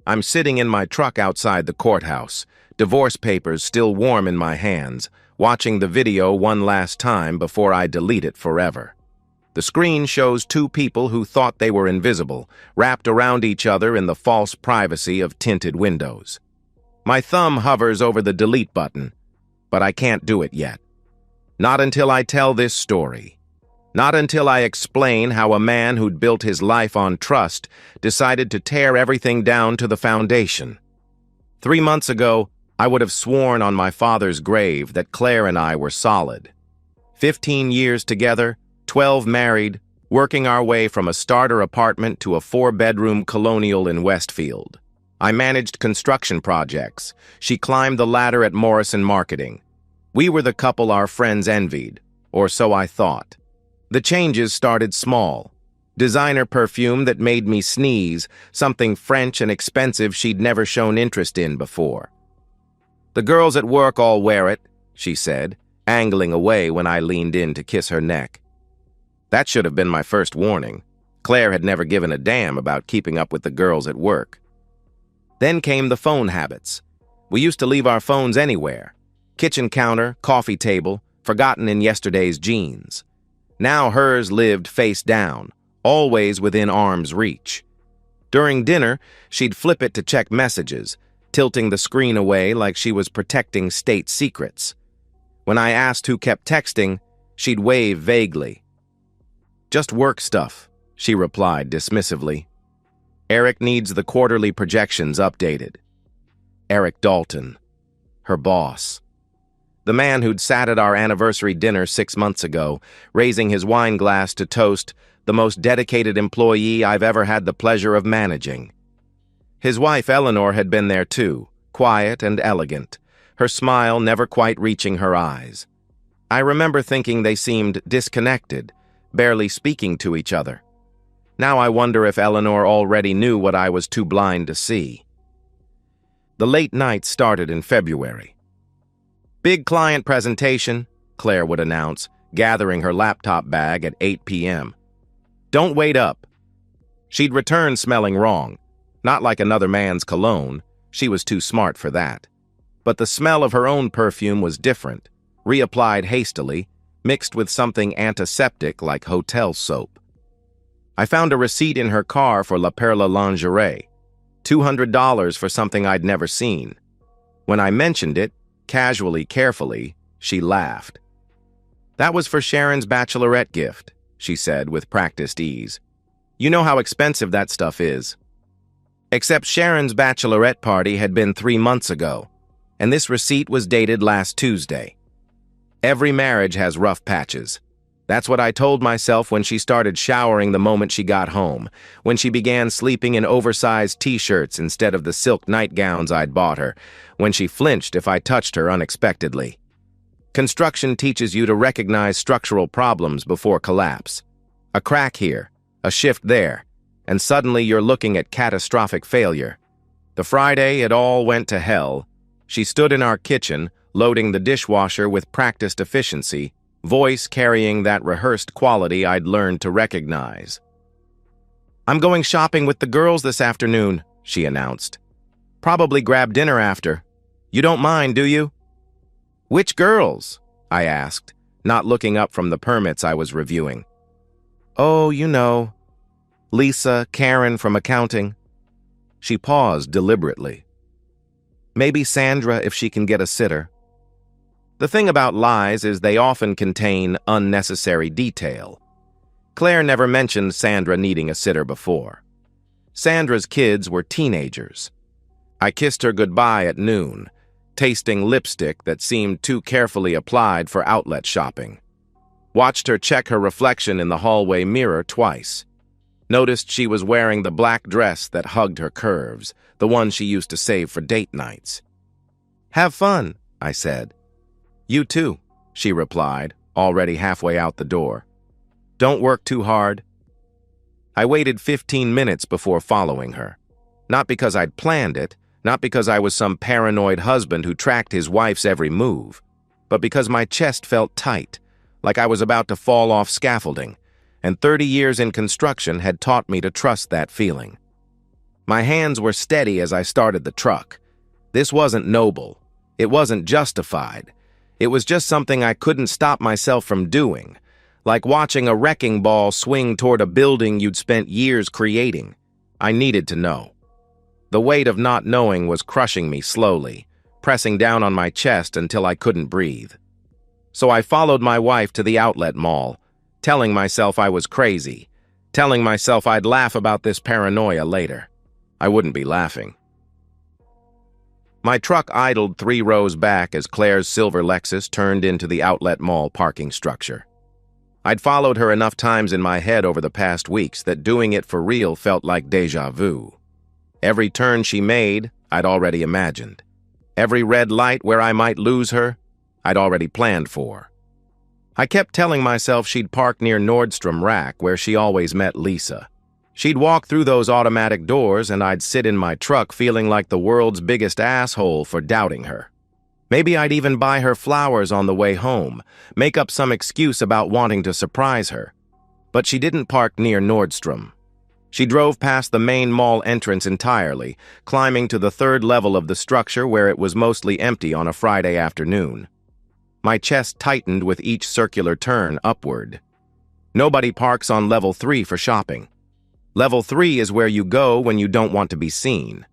I'm sitting in my truck outside the courthouse, divorce papers still warm in my hands, watching the video one last time before I delete it forever. The screen shows two people who thought they were invisible, wrapped around each other in the false privacy of tinted windows. My thumb hovers over the delete button, but I can't do it yet. Not until I tell this story. Not until I explain how a man who'd built his life on trust decided to tear everything down to the foundation. 3 months ago, I would have sworn on my father's grave that Claire and I were solid. 15 years together, 12 married, working our way from a starter apartment to a 4-bedroom colonial in Westfield. I managed construction projects. She climbed the ladder at Morrison Marketing. We were the couple our friends envied, or so I thought. The changes started small. Designer perfume that made me sneeze, something French and expensive she'd never shown interest in before. "The girls at work all wear it," she said, angling away when I leaned in to kiss her neck. That should have been my first warning. Claire had never given a damn about keeping up with the girls at work. Then came the phone habits. We used to leave our phones anywhere. Kitchen counter, coffee table, forgotten in yesterday's jeans. Now hers lived face down, always within arm's reach. During dinner, she'd flip it to check messages, tilting the screen away like she was protecting state secrets. When I asked who kept texting, she'd wave vaguely. "Just work stuff," she replied dismissively. "Eric needs the quarterly projections updated." Eric Dalton, her boss. The man who'd sat at our anniversary dinner 6 months ago, raising his wine glass to toast the most dedicated employee I've ever had the pleasure of managing. His wife Eleanor had been there too, quiet and elegant, her smile never quite reaching her eyes. I remember thinking they seemed disconnected, barely speaking to each other. Now I wonder if Eleanor already knew what I was too blind to see. The late night started in February. "Big client presentation," Claire would announce, gathering her laptop bag at 8 p.m. "Don't wait up." She'd return smelling wrong. Not like another man's cologne. She was too smart for that. But the smell of her own perfume was different, reapplied hastily, mixed with something antiseptic like hotel soap. I found a receipt in her car for La Perla lingerie, $200 for something I'd never seen. When I mentioned it, casually, carefully, she laughed. "That was for Sharon's bachelorette gift," she said with practiced ease. "You know how expensive that stuff is." Except Sharon's bachelorette party had been 3 months ago, and this receipt was dated last Tuesday. Every marriage has rough patches. That's what I told myself when she started showering the moment she got home, when she began sleeping in oversized t-shirts instead of the silk nightgowns I'd bought her, when she flinched if I touched her unexpectedly. Construction teaches you to recognize structural problems before collapse. A crack here, a shift there, and suddenly you're looking at catastrophic failure. The Friday it all went to hell, she stood in our kitchen, loading the dishwasher with practiced efficiency, voice carrying that rehearsed quality I'd learned to recognize. "I'm going shopping with the girls this afternoon," she announced. "Probably grab dinner after. You don't mind, do you?" "Which girls?" I asked, not looking up from the permits I was reviewing. "Oh, you know. Lisa, Karen from accounting." She paused deliberately. "Maybe Sandra if she can get a sitter." The thing about lies is they often contain unnecessary detail. Claire never mentioned Sandra needing a sitter before. Sandra's kids were teenagers. I kissed her goodbye at noon, tasting lipstick that seemed too carefully applied for outlet shopping. Watched her check her reflection in the hallway mirror twice. Noticed she was wearing the black dress that hugged her curves, the one she used to save for date nights. "Have fun," I said. "You too," she replied, already halfway out the door. "Don't work too hard." I waited 15 minutes before following her. Not because I'd planned it, not because I was some paranoid husband who tracked his wife's every move, but because my chest felt tight, like I was about to fall off scaffolding, and 30 years in construction had taught me to trust that feeling. My hands were steady as I started the truck. This wasn't noble. It wasn't justified. It was just something I couldn't stop myself from doing, like watching a wrecking ball swing toward a building you'd spent years creating. I needed to know. The weight of not knowing was crushing me slowly, pressing down on my chest until I couldn't breathe. So I followed my wife to the outlet mall, telling myself I was crazy, telling myself I'd laugh about this paranoia later. I wouldn't be laughing. My truck idled 3 rows back as Claire's silver Lexus turned into the outlet mall parking structure. I'd followed her enough times in my head over the past weeks that doing it for real felt like déjà vu. Every turn she made, I'd already imagined. Every red light where I might lose her, I'd already planned for. I kept telling myself she'd park near Nordstrom Rack where she always met Lisa. She'd walk through those automatic doors and I'd sit in my truck feeling like the world's biggest asshole for doubting her. Maybe I'd even buy her flowers on the way home, make up some excuse about wanting to surprise her. But she didn't park near Nordstrom. She drove past the main mall entrance entirely, climbing to the 3rd level of the structure where it was mostly empty on a Friday afternoon. My chest tightened with each circular turn upward. Nobody parks on level 3 for shopping. Level 3 is where you go when you don't want to be seen.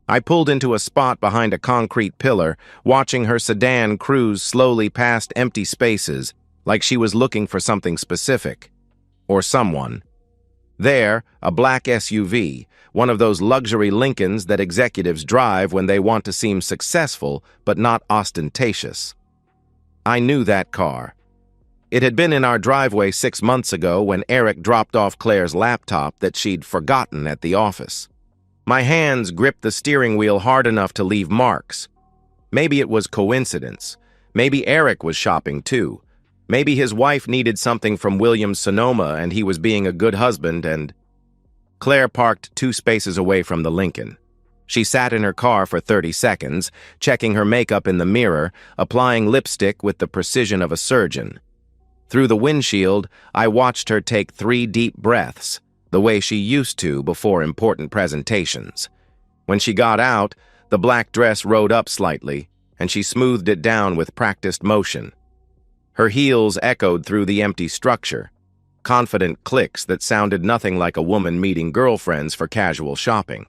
I pulled into a spot behind a concrete pillar, watching her sedan cruise slowly past empty spaces, like she was looking for something specific. Or someone. There, a black SUV, one of those luxury Lincolns that executives drive when they want to seem successful but not ostentatious. I knew that car. It had been in our driveway 6 months ago when Eric dropped off Claire's laptop that she'd forgotten at the office. My hands gripped the steering wheel hard enough to leave marks. Maybe it was coincidence. Maybe Eric was shopping too. Maybe his wife needed something from Williams-Sonoma and he was being a good husband and... Claire parked 2 spaces away from the Lincoln. She sat in her car for 30 seconds, checking her makeup in the mirror, applying lipstick with the precision of a surgeon. Through the windshield, I watched her take 3 deep breaths, the way she used to before important presentations. When she got out, the black dress rode up slightly, and she smoothed it down with practiced motion. Her heels echoed through the empty structure, confident clicks that sounded nothing like a woman meeting girlfriends for casual shopping.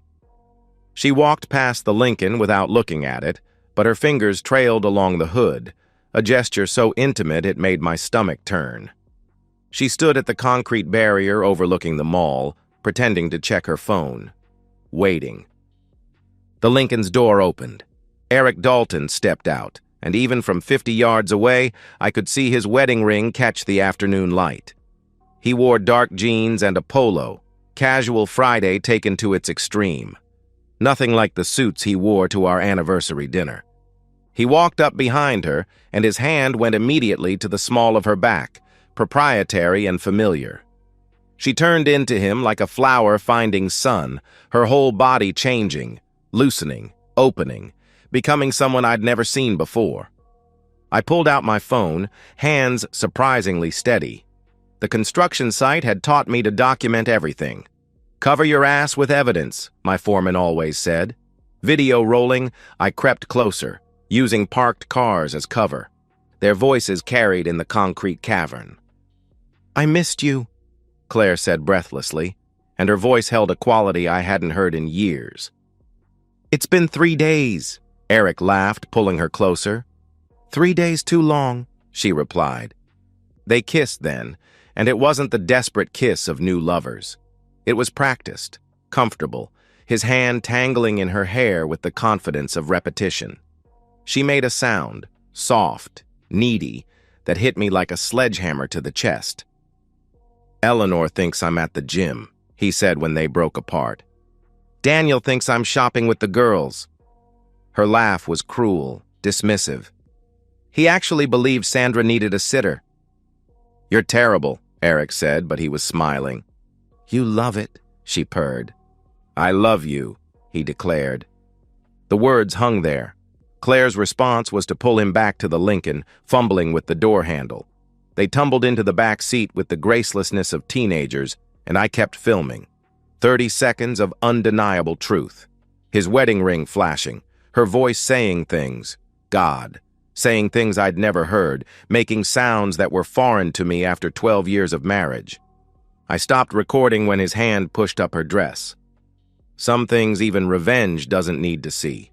She walked past the Lincoln without looking at it, but her fingers trailed along the hood, a gesture so intimate it made my stomach turn. She stood at the concrete barrier overlooking the mall, pretending to check her phone, waiting. The Lincoln's door opened. Eric Dalton stepped out, and even from 50 yards away, I could see his wedding ring catch the afternoon light. He wore dark jeans and a polo, casual Friday taken to its extreme. Nothing like the suits he wore to our anniversary dinner. He walked up behind her, and his hand went immediately to the small of her back, proprietary and familiar. She turned into him like a flower finding sun, her whole body changing, loosening, opening, becoming someone I'd never seen before. I pulled out my phone, hands surprisingly steady. The construction site had taught me to document everything. "Cover your ass with evidence," my foreman always said. Video rolling, I crept closer, using parked cars as cover. Their voices carried in the concrete cavern. "I missed you," Claire said breathlessly, and her voice held a quality I hadn't heard in years. "It's been 3 days," Eric laughed, pulling her closer. "3 days too long," she replied. They kissed then, and it wasn't the desperate kiss of new lovers. It was practiced, comfortable, his hand tangling in her hair with the confidence of repetition. She made a sound, soft, needy, that hit me like a sledgehammer to the chest. "Eleanor thinks I'm at the gym," he said when they broke apart. "Daniel thinks I'm shopping with the girls." Her laugh was cruel, dismissive. "He actually believed Sandra needed a sitter." "You're terrible," Eric said, but he was smiling. "You love it," she purred. "I love you," he declared. The words hung there. Claire's response was to pull him back to the Lincoln, fumbling with the door handle. They tumbled into the back seat with the gracelessness of teenagers, and I kept filming. 30 seconds of undeniable truth. His wedding ring flashing, her voice saying things. God. Saying things I'd never heard, making sounds that were foreign to me after 12 years of marriage. I stopped recording when his hand pushed up her dress. Some things even revenge doesn't need to see.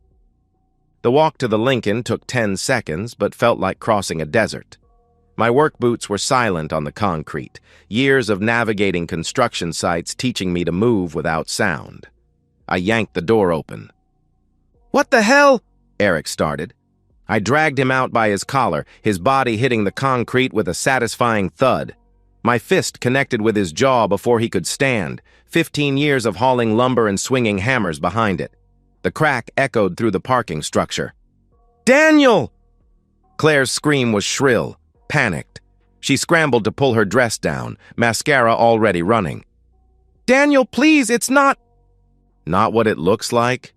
The walk to the Lincoln took 10 seconds, but felt like crossing a desert. My work boots were silent on the concrete, years of navigating construction sites teaching me to move without sound. I yanked the door open. "What the hell?" Eric started. I dragged him out by his collar, his body hitting the concrete with a satisfying thud. My fist connected with his jaw before he could stand, 15 years of hauling lumber and swinging hammers behind it. The crack echoed through the parking structure. "Daniel!" Claire's scream was shrill, panicked. She scrambled to pull her dress down, mascara already running. "Daniel, please, it's not—" "Not what it looks like?"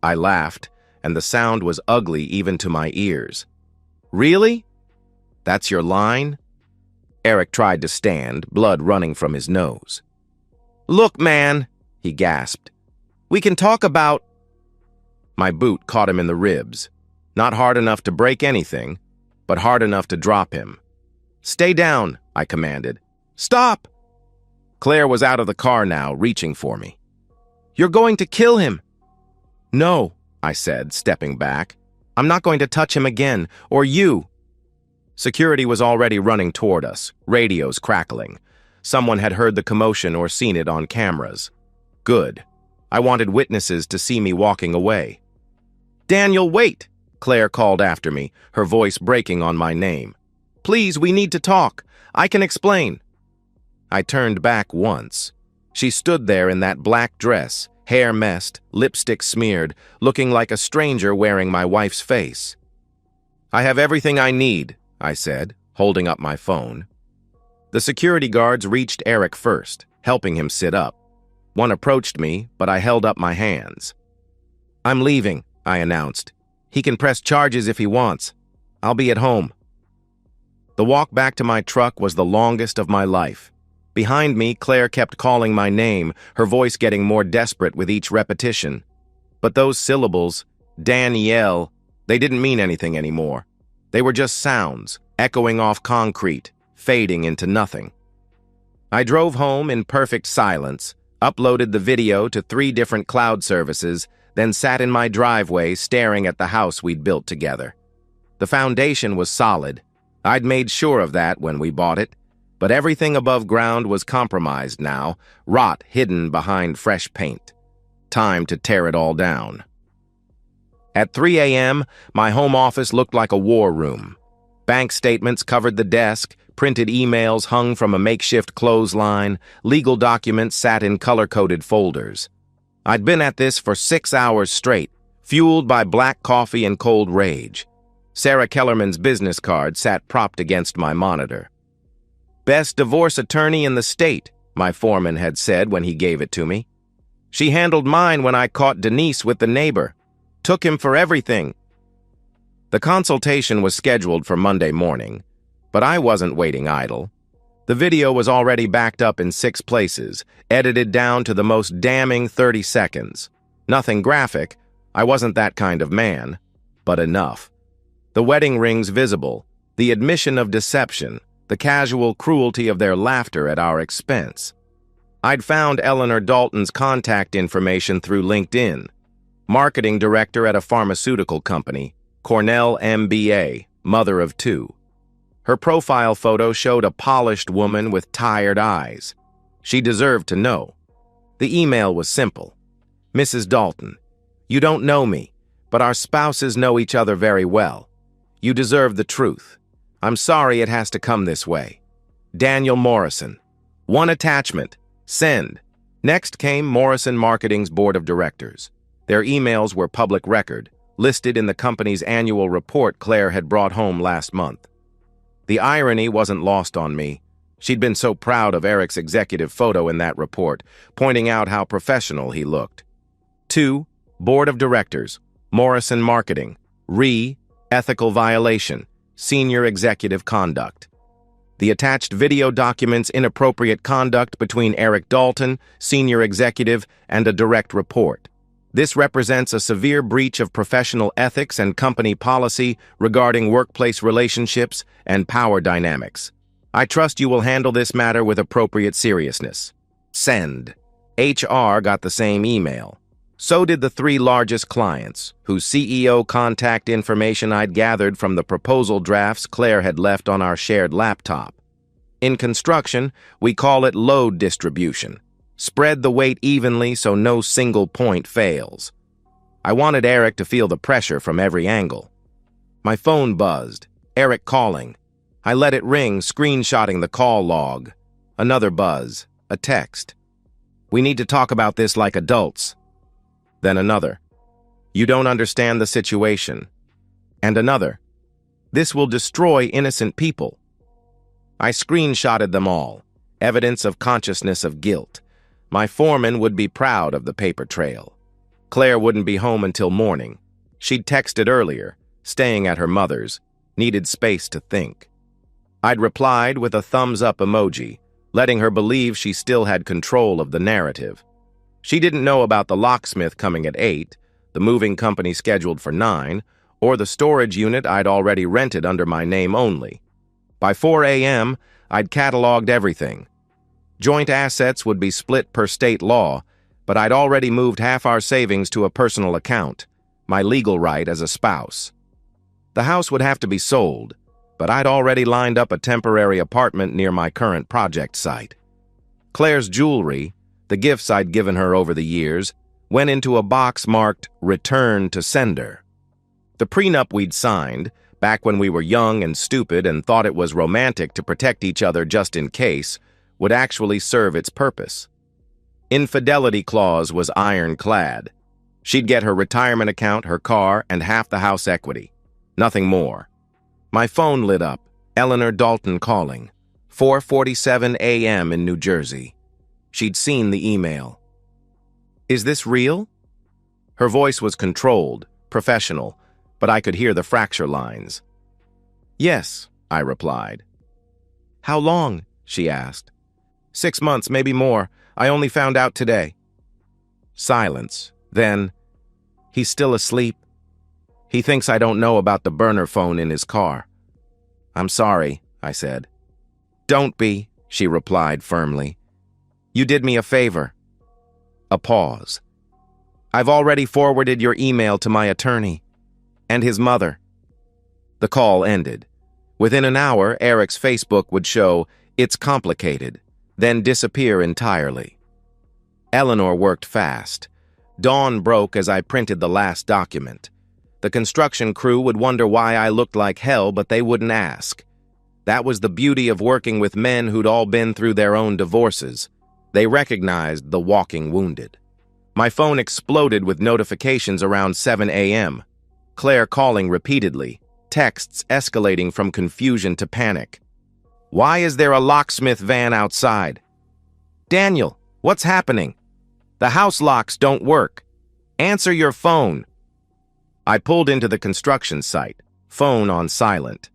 I laughed, and the sound was ugly even to my ears. "Really? That's your line?" Eric tried to stand, blood running from his nose. "Look, man," he gasped. "We can talk about—" My boot caught him in the ribs. Not hard enough to break anything, but hard enough to drop him. "Stay down," I commanded. "Stop!" Claire was out of the car now, reaching for me. "You're going to kill him." "No," I said, stepping back. "I'm not going to touch him again, or you." Security was already running toward us, radios crackling. Someone had heard the commotion or seen it on cameras. Good. I wanted witnesses to see me walking away. "Daniel, wait!" Claire called after me, her voice breaking on my name. "Please, we need to talk. I can explain." I turned back once. She stood there in that black dress, hair messed, lipstick smeared, looking like a stranger wearing my wife's face. "I have everything I need," I said, holding up my phone. The security guards reached Eric first, helping him sit up. One approached me, but I held up my hands. "I'm leaving," I announced. "He can press charges if he wants. I'll be at home." The walk back to my truck was the longest of my life. Behind me, Claire kept calling my name, her voice getting more desperate with each repetition. But those syllables, Danielle, they didn't mean anything anymore. They were just sounds, echoing off concrete, fading into nothing. I drove home in perfect silence, uploaded the video to 3 different cloud services, then sat in my driveway staring at the house we'd built together. The foundation was solid. I'd made sure of that when we bought it, but everything above ground was compromised now, rot hidden behind fresh paint. Time to tear it all down. At 3 a.m., my home office looked like a war room. Bank statements covered the desk, printed emails hung from a makeshift clothesline, legal documents sat in color-coded folders. I'd been at this for 6 hours straight, fueled by black coffee and cold rage. Sarah Kellerman's business card sat propped against my monitor. "Best divorce attorney in the state," my foreman had said when he gave it to me. "She handled mine when I caught Denise with the neighbor. Took him for everything." The consultation was scheduled for Monday morning, but I wasn't waiting idle. The video was already backed up in 6 places, edited down to the most damning 30 seconds. Nothing graphic, I wasn't that kind of man, but enough. The wedding rings visible, the admission of deception, the casual cruelty of their laughter at our expense. I'd found Eleanor Dalton's contact information through LinkedIn. Marketing director at a pharmaceutical company, Cornell MBA, mother of 2. Her profile photo showed a polished woman with tired eyes. She deserved to know. The email was simple. "Mrs. Dalton, you don't know me, but our spouses know each other very well. You deserve the truth. I'm sorry it has to come this way. Daniel Morrison." 1 attachment. Send. Next came Morrison Marketing's board of directors. Their emails were public record, listed in the company's annual report Claire had brought home last month. The irony wasn't lost on me. She'd been so proud of Eric's executive photo in that report, pointing out how professional he looked. 2. Board of Directors, Morrison Marketing, ethical violation, senior executive conduct. The attached video documents inappropriate conduct between Eric Dalton, senior executive, and a direct report. This represents a severe breach of professional ethics and company policy regarding workplace relationships and power dynamics. I trust you will handle this matter with appropriate seriousness. Send. HR got the same email. So did the 3 largest clients, whose CEO contact information I'd gathered from the proposal drafts Claire had left on our shared laptop. In construction, we call it load distribution. Spread the weight evenly so no single point fails. I wanted Eric to feel the pressure from every angle. My phone buzzed. Eric calling. I let it ring, screenshotting the call log. Another buzz. A text. We need to talk about this like adults. Then another. You don't understand the situation. And another. This will destroy innocent people. I screenshotted them all. Evidence of consciousness of guilt. My foreman would be proud of the paper trail. Claire wouldn't be home until morning. She'd texted earlier, staying at her mother's, needed space to think. I'd replied with a thumbs-up emoji, letting her believe she still had control of the narrative. She didn't know about the locksmith coming at 8, the moving company scheduled for 9, or the storage unit I'd already rented under my name only. By 4 a.m., I'd cataloged everything. Joint assets would be split per state law, but I'd already moved half our savings to a personal account, my legal right as a spouse. The house would have to be sold, but I'd already lined up a temporary apartment near my current project site. Claire's jewelry, the gifts I'd given her over the years, went into a box marked "Return to Sender." The prenup we'd signed, back when we were young and stupid and thought it was romantic to protect each other just in case, would actually serve its purpose. Infidelity clause was ironclad. She'd get her retirement account, her car, and half the house equity. Nothing more. My phone lit up. Eleanor Dalton calling. 4:47 a.m. in New Jersey. She'd seen the email. Is this real? Her voice was controlled, professional, but I could hear the fracture lines. Yes, I replied. How long? She asked. 6 months, maybe more. I only found out today. Silence. Then, he's still asleep. He thinks I don't know about the burner phone in his car. I'm sorry, I said. Don't be, she replied firmly. You did me a favor. A pause. I've already forwarded your email to my attorney and his mother. The call ended. Within an hour, Eric's Facebook would show, "It's complicated," then disappear entirely. Eleanor worked fast. Dawn broke as I printed the last document. The construction crew would wonder why I looked like hell, but they wouldn't ask. That was the beauty of working with men who'd all been through their own divorces. They recognized the walking wounded. My phone exploded with notifications around 7 a.m. Claire calling repeatedly, texts escalating from confusion to panic. Why is there a locksmith van outside? Daniel, what's happening? The house locks don't work. Answer your phone. I pulled into the construction site, phone on silent.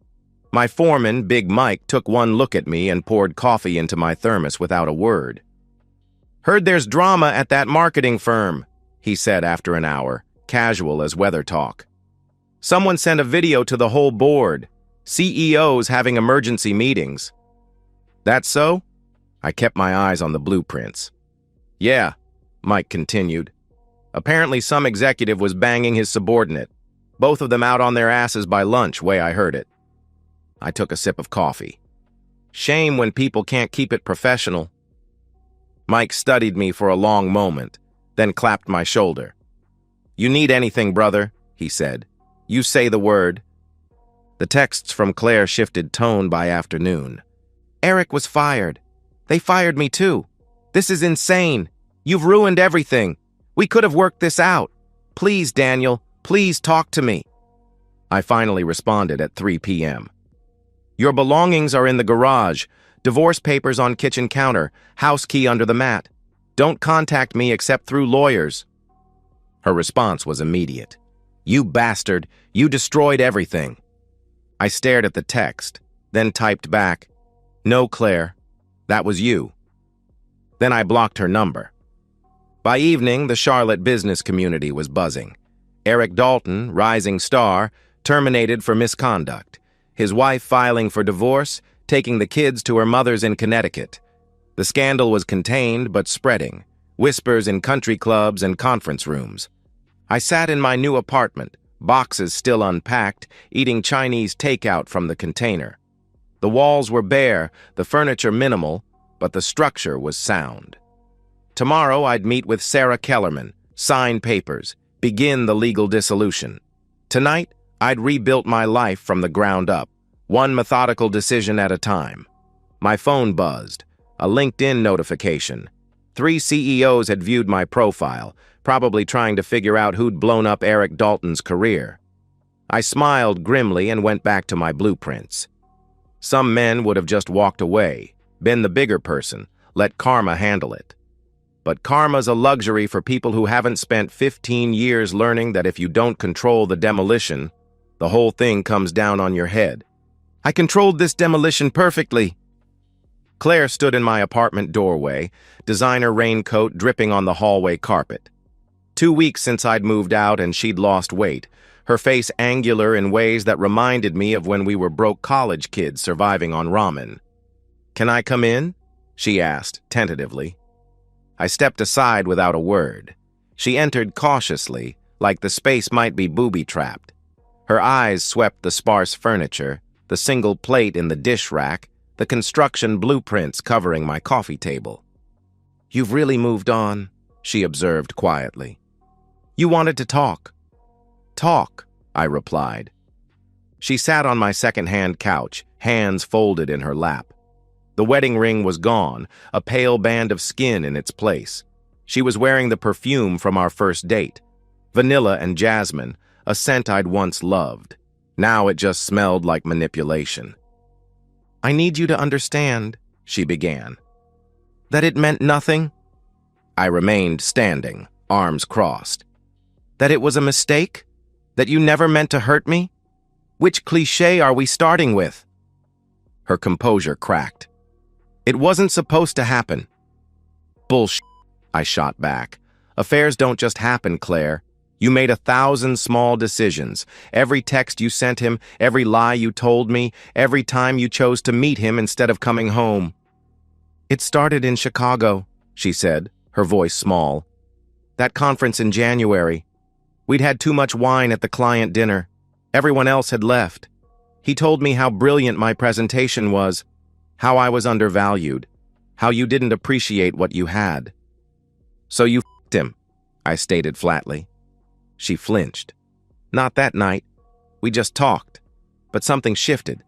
My foreman, Big Mike, took one look at me and poured coffee into my thermos without a word. Heard there's drama at that marketing firm, he said after an hour, casual as weather talk. Someone sent a video to the whole board. CEOs having emergency meetings. That so? I kept my eyes on the blueprints. Yeah, Mike continued. Apparently some executive was banging his subordinate. Both of them out on their asses by lunch, way I heard it. I took a sip of coffee. Shame when people can't keep it professional. Mike studied me for a long moment, then clapped my shoulder. You need anything, brother, he said. You say the word. The texts from Claire shifted tone by afternoon. Eric was fired. They fired me too. This is insane. You've ruined everything. We could have worked this out. Please, Daniel, please talk to me. I finally responded at 3 p.m. Your belongings are in the garage. Divorce papers on kitchen counter. House key under the mat. Don't contact me except through lawyers. Her response was immediate. You bastard. You destroyed everything. I stared at the text, then typed back, No, Claire. That was you. Then I blocked her number. By evening, the Charlotte business community was buzzing. Eric Dalton, rising star, terminated for misconduct. His wife filing for divorce, taking the kids to her mother's in Connecticut. The scandal was contained but spreading. Whispers in country clubs and conference rooms. I sat in my new apartment, boxes still unpacked, eating Chinese takeout from the container. The walls were bare, the furniture minimal, but the structure was sound. Tomorrow I'd meet with Sarah Kellerman, sign papers, begin the legal dissolution. Tonight, I'd rebuilt my life from the ground up, one methodical decision at a time. My phone buzzed, a LinkedIn notification. 3 CEOs had viewed my profile, probably trying to figure out who'd blown up Eric Dalton's career. I smiled grimly and went back to my blueprints. Some men would have just walked away, been the bigger person, let karma handle it. But karma's a luxury for people who haven't spent 15 years learning that if you don't control the demolition, the whole thing comes down on your head. I controlled this demolition perfectly. Claire stood in my apartment doorway, designer raincoat dripping on the hallway carpet. 2 weeks since I'd moved out and she'd lost weight, her face angular in ways that reminded me of when we were broke college kids surviving on ramen. "Can I come in?" she asked, tentatively. I stepped aside without a word. She entered cautiously, like the space might be booby-trapped. Her eyes swept the sparse furniture, the single plate in the dish rack, the construction blueprints covering my coffee table. "You've really moved on," she observed quietly. "You wanted to talk." "Talk," I replied. She sat on my second-hand couch, hands folded in her lap. The wedding ring was gone, a pale band of skin in its place. She was wearing the perfume from our first date, vanilla and jasmine, a scent I'd once loved. Now it just smelled like manipulation. "I need you to understand," she began, "that it meant nothing." I remained standing, arms crossed. "That it was a mistake? That you never meant to hurt me? Which cliché are we starting with?" Her composure cracked. "It wasn't supposed to happen." "Bullshit," I shot back. "Affairs don't just happen, Claire. You made 1,000 small decisions. Every text you sent him, every lie you told me, every time you chose to meet him instead of coming home." "It started in Chicago," she said, her voice small. "That conference in January. We'd had too much wine at the client dinner. Everyone else had left. He told me how brilliant my presentation was, how I was undervalued, how you didn't appreciate what you had. So you f***ed him," I stated flatly. She flinched. "Not that night. We just talked. But something shifted.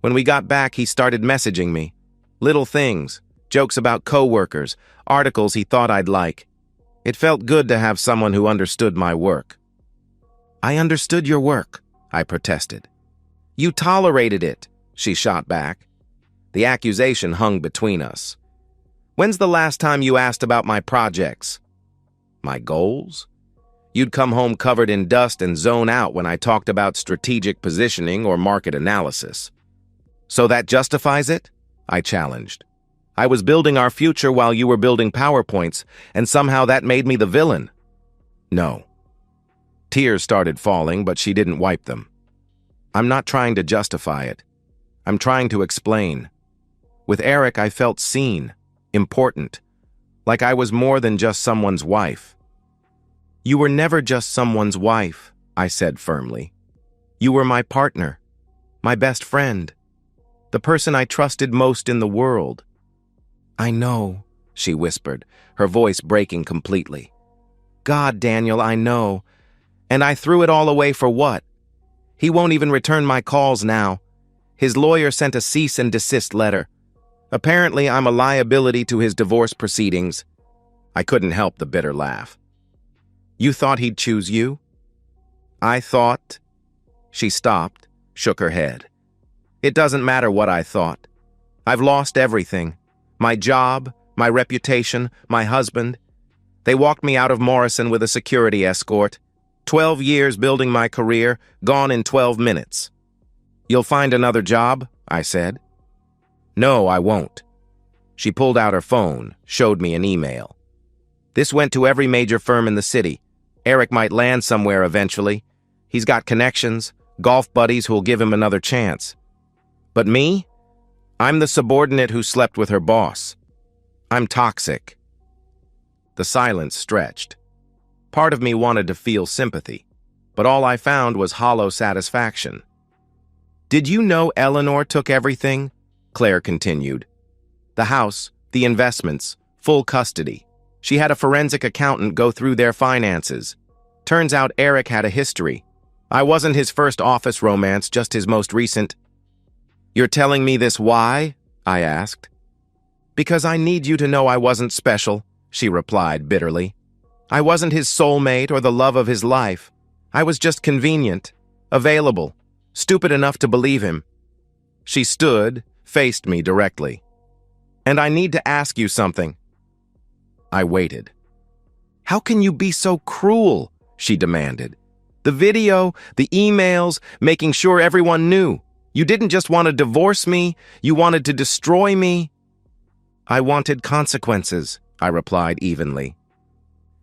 When we got back, he started messaging me. Little things, jokes about coworkers, articles he thought I'd like. It felt good to have someone who understood my work." "I understood your work," I protested. "You tolerated it," she shot back. The accusation hung between us. "When's the last time you asked about my projects?" "My goals?" You'd come home covered in dust and zone out when I talked about strategic positioning or market analysis. "So that justifies it?" I challenged. "I was building our future while you were building PowerPoints, and somehow that made me the villain." "No." Tears started falling, but she didn't wipe them. "I'm not trying to justify it. I'm trying to explain. With Eric, I felt seen, important, like I was more than just someone's wife." "You were never just someone's wife," I said firmly. "You were my partner, my best friend, the person I trusted most in the world." "I know," she whispered, her voice breaking completely. "God, Daniel, I know. And I threw it all away for what? He won't even return my calls now. His lawyer sent a cease and desist letter. Apparently, I'm a liability to his divorce proceedings." I couldn't help the bitter laugh. "You thought he'd choose you?" "I thought—" She stopped, shook her head. "It doesn't matter what I thought. I've lost everything. My job, my reputation, my husband. They walked me out of Morrison with a security escort. 12 years building my career, gone in 12 minutes. "You'll find another job," I said. No, I won't. She pulled out her phone, showed me an email. This went to every major firm in the city. Eric might land somewhere eventually. He's got connections, golf buddies who'll give him another chance. But me? I'm the subordinate who slept with her boss. I'm toxic. The silence stretched. Part of me wanted to feel sympathy, but all I found was hollow satisfaction. Did you know Eleanor took everything? Claire continued. The house, the investments, full custody. She had a forensic accountant go through their finances. Turns out Eric had a history. I wasn't his first office romance, just his most recent. You're telling me this why? I asked. Because I need you to know I wasn't special, she replied bitterly. I wasn't his soulmate or the love of his life. I was just convenient, available, stupid enough to believe him. She stood, faced me directly. And I need to ask you something. I waited. How can you be so cruel? She demanded. The video, the emails, making sure everyone knew. You didn't just want to divorce me, you wanted to destroy me. I wanted consequences, I replied evenly.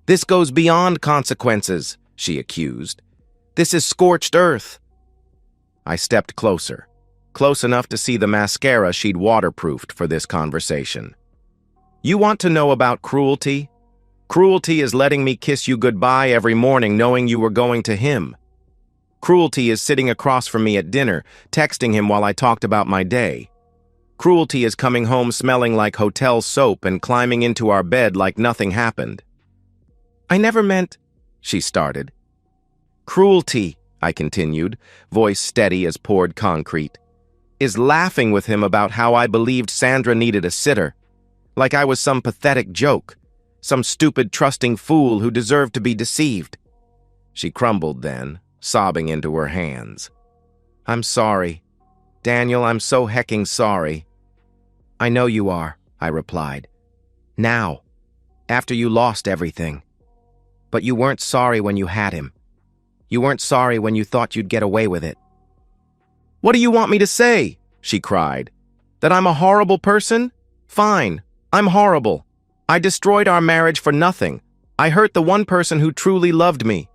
This goes beyond consequences, she accused. This is scorched earth. I stepped closer, close enough to see the mascara she'd waterproofed for this conversation. You want to know about cruelty? Cruelty is letting me kiss you goodbye every morning knowing you were going to him. Cruelty is sitting across from me at dinner, texting him while I talked about my day. Cruelty is coming home smelling like hotel soap and climbing into our bed like nothing happened. I never meant, she started. Cruelty, I continued, voice steady as poured concrete, is laughing with him about how I believed Sandra needed a sitter, like I was some pathetic joke, some stupid trusting fool who deserved to be deceived. She crumbled then, sobbing into her hands. I'm sorry. Daniel, I'm so hecking sorry. I know you are, I replied. Now, after you lost everything. But you weren't sorry when you had him. You weren't sorry when you thought you'd get away with it. What do you want me to say? She cried. That I'm a horrible person? Fine, I'm horrible. I destroyed our marriage for nothing. I hurt the one person who truly loved me.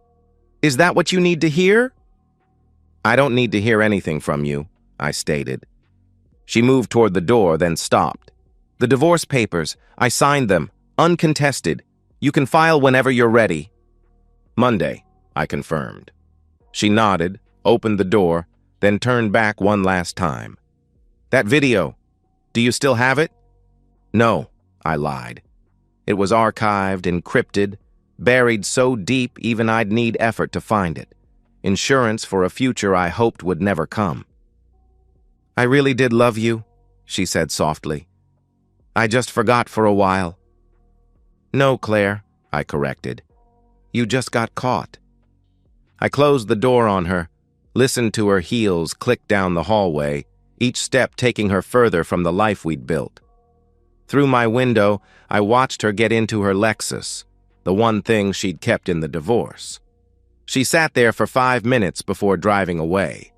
Is that what you need to hear? I don't need to hear anything from you, I stated. She moved toward the door, then stopped. The divorce papers, I signed them, uncontested. You can file whenever you're ready. Monday, I confirmed. She nodded, opened the door, then turned back one last time. That video, do you still have it? No, I lied. It was archived, encrypted, buried so deep even I'd need effort to find it. Insurance for a future I hoped would never come. I really did love you, she said softly. I just forgot for a while. No, Claire, I corrected. You just got caught. I closed the door on her, listened to her heels click down the hallway, each step taking her further from the life we'd built. Through my window, I watched her get into her Lexus, the one thing she'd kept in the divorce. She sat there for 5 minutes before driving away.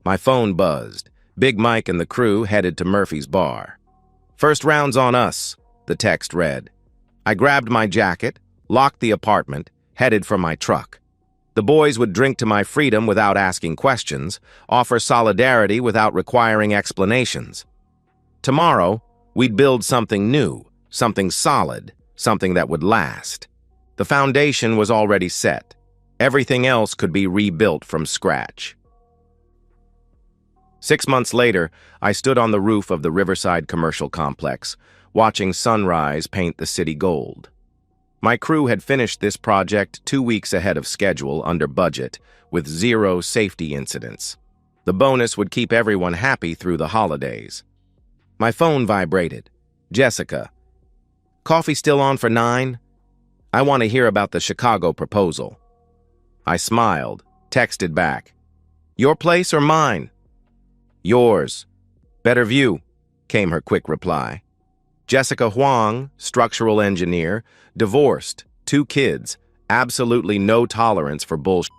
My phone buzzed. Big Mike and the crew headed to Murphy's bar. First round's on us, the text read. I grabbed my jacket, locked the apartment, headed for my truck. The boys would drink to my freedom without asking questions, offer solidarity without requiring explanations. Tomorrow, we'd build something new, something solid, something that would last. The foundation was already set. Everything else could be rebuilt from scratch. 6 months later, I stood on the roof of the Riverside Commercial Complex, watching sunrise paint the city gold. My crew had finished this project 2 weeks ahead of schedule under budget, with 0 safety incidents. The bonus would keep everyone happy through the holidays. My phone vibrated. Jessica. Coffee still on for 9? I want to hear about the Chicago proposal. I smiled, texted back. Your place or mine? Yours. Better view, came her quick reply. Jessica Huang, structural engineer, divorced, 2 kids, absolutely no tolerance for bullshit.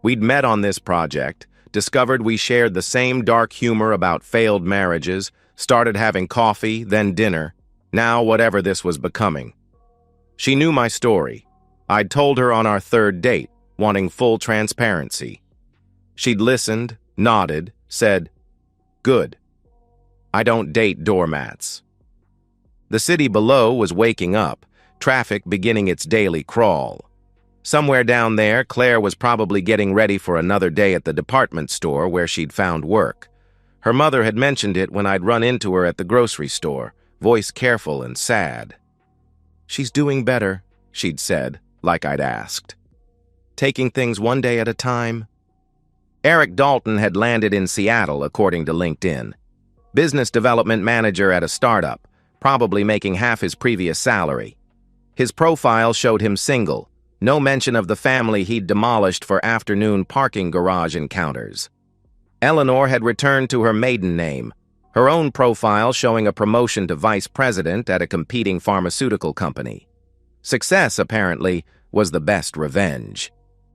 We'd met on this project, discovered we shared the same dark humor about failed marriages, started having coffee, then dinner, now whatever this was becoming. She knew my story. I'd told her on our third date, wanting full transparency. She'd listened, nodded, said, "Good. I don't date doormats." The city below was waking up, traffic beginning its daily crawl. Somewhere down there, Claire was probably getting ready for another day at the department store where she'd found work. Her mother had mentioned it when I'd run into her at the grocery store, voice careful and sad. "She's doing better," she'd said, like I'd asked. "Taking things one day at a time." Eric Dalton had landed in Seattle, according to LinkedIn. Business development manager at a startup, probably making half his previous salary. His profile showed him single, no mention of the family he'd demolished for afternoon parking garage encounters. Eleanor had returned to her maiden name, her own profile showing a promotion to vice president at a competing pharmaceutical company. Success, apparently, was the best revenge.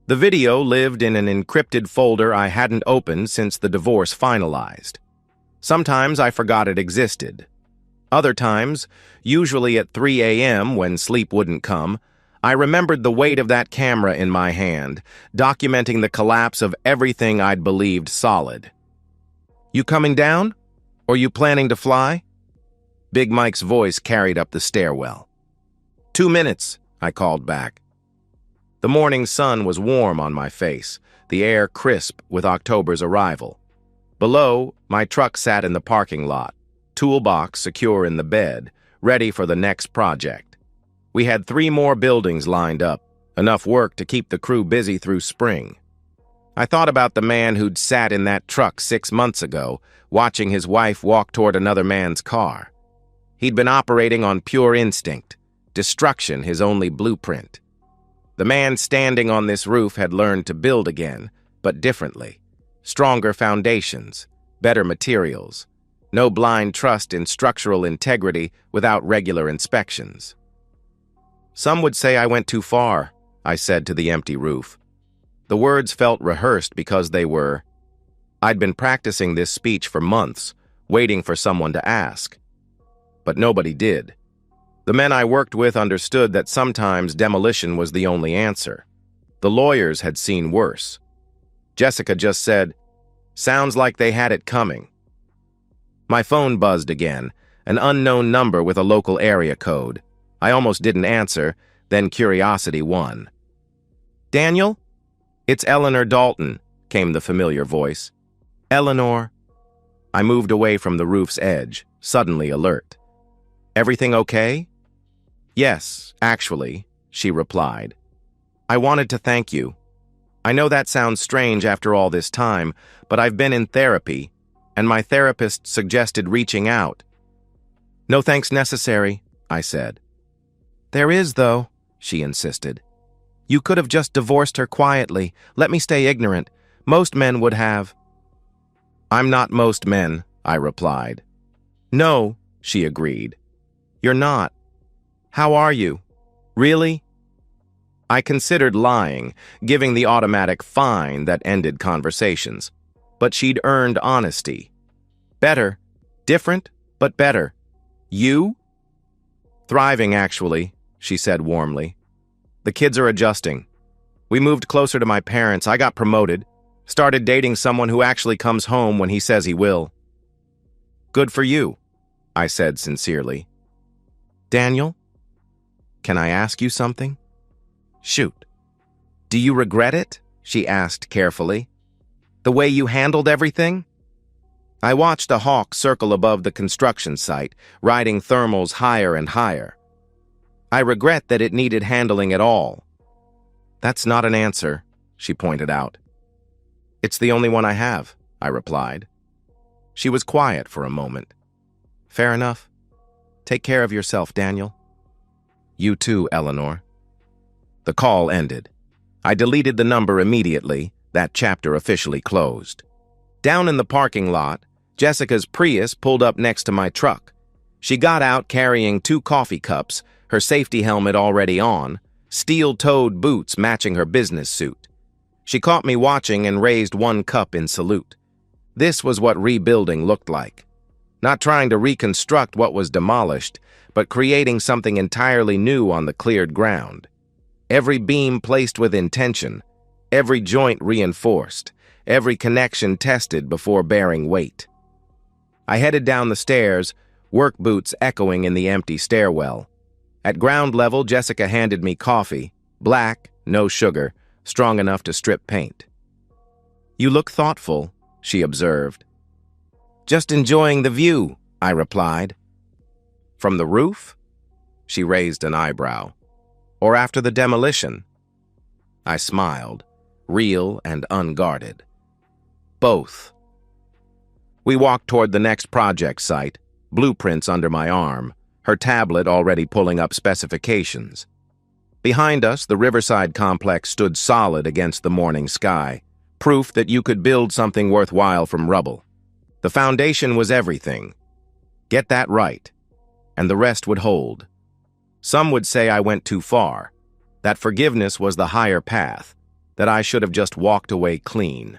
The video lived in an encrypted folder I hadn't opened since the divorce finalized. Sometimes I forgot it existed. Other times, usually at 3 a.m. when sleep wouldn't come, I remembered the weight of that camera in my hand, documenting the collapse of everything I'd believed solid. "You coming down? Or you planning to fly?" Big Mike's voice carried up the stairwell. 2 minutes, I called back. The morning sun was warm on my face, the air crisp with October's arrival. Below, my truck sat in the parking lot, toolbox secure in the bed, ready for the next project. We had 3 more buildings lined up, enough work to keep the crew busy through spring. I thought about the man who'd sat in that truck 6 months ago, watching his wife walk toward another man's car. He'd been operating on pure instinct, destruction his only blueprint. The man standing on this roof had learned to build again, but differently. Stronger foundations, better materials, no blind trust in structural integrity without regular inspections. "Some would say I went too far," I said to the empty roof. The words felt rehearsed because they were. I'd been practicing this speech for months, waiting for someone to ask. But nobody did. The men I worked with understood that sometimes demolition was the only answer. The lawyers had seen worse. Jessica just said, "Sounds like they had it coming." My phone buzzed again, an unknown number with a local area code. I almost didn't answer, then curiosity won. "Daniel?" "It's Eleanor Dalton," came the familiar voice. "Eleanor." I moved away from the roof's edge, suddenly alert. "Everything okay?" "Yes, actually," she replied. "I wanted to thank you. I know that sounds strange after all this time, but I've been in therapy, and my therapist suggested reaching out." "No thanks necessary," I said. "There is, though," she insisted. "You could have just divorced her quietly. Let me stay ignorant. Most men would have." "I'm not most men," I replied. "No," she agreed. "You're not. How are you? Really?" I considered lying, giving the automatic fine that ended conversations. But she'd earned honesty. "Better. Different, but better. You?" "Thriving, actually," she said warmly. "The kids are adjusting. We moved closer to my parents. I got promoted. Started dating someone who actually comes home when he says he will." "Good for you," I said sincerely. "Daniel, can I ask you something?" "Shoot." "Do you regret it?" she asked carefully. "The way you handled everything?" I watched a hawk circle above the construction site, riding thermals higher and higher. "I regret that it needed handling at all." "That's not an answer," she pointed out. "It's the only one I have," I replied. She was quiet for a moment. "Fair enough. Take care of yourself, Daniel." "You too, Eleanor." The call ended. I deleted the number immediately, that chapter officially closed. Down in the parking lot, Jessica's Prius pulled up next to my truck. She got out carrying 2 coffee cups, her safety helmet already on, steel-toed boots matching her business suit. She caught me watching and raised 1 cup in salute. This was what rebuilding looked like. Not trying to reconstruct what was demolished, but creating something entirely new on the cleared ground. Every beam placed with intention, every joint reinforced, every connection tested before bearing weight. I headed down the stairs, work boots echoing in the empty stairwell. At ground level, Jessica handed me coffee, black, no sugar, strong enough to strip paint. "You look thoughtful," she observed. "Just enjoying the view," I replied. "From the roof?" She raised an eyebrow. "Or after the demolition?" I smiled, real and unguarded. "Both." We walked toward the next project site, blueprints under my arm, her tablet already pulling up specifications. Behind us, the Riverside complex stood solid against the morning sky, proof that you could build something worthwhile from rubble. The foundation was everything. Get that right, and the rest would hold. Some would say I went too far, that forgiveness was the higher path, that I should have just walked away clean.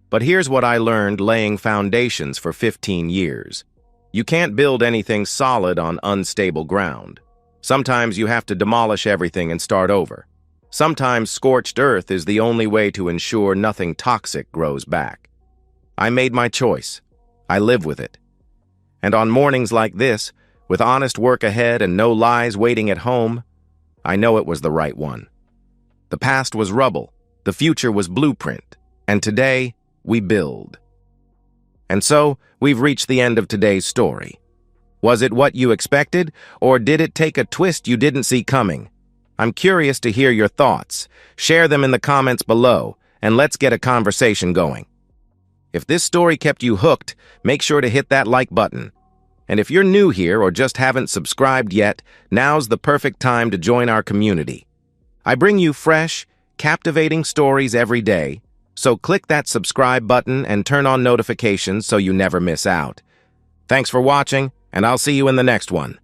But here's what I learned laying foundations for 15 years. You can't build anything solid on unstable ground. Sometimes you have to demolish everything and start over. Sometimes scorched earth is the only way to ensure nothing toxic grows back. I made my choice. I live with it. And on mornings like this, with honest work ahead and no lies waiting at home, I know it was the right one. The past was rubble, the future was blueprint, and today we build. And so, we've reached the end of today's story. Was it what you expected, or did it take a twist you didn't see coming? I'm curious to hear your thoughts. Share them in the comments below, and let's get a conversation going. If this story kept you hooked, make sure to hit that like button. And if you're new here or just haven't subscribed yet, now's the perfect time to join our community. I bring you fresh, captivating stories every day, so click that subscribe button and turn on notifications so you never miss out. Thanks for watching, and I'll see you in the next one.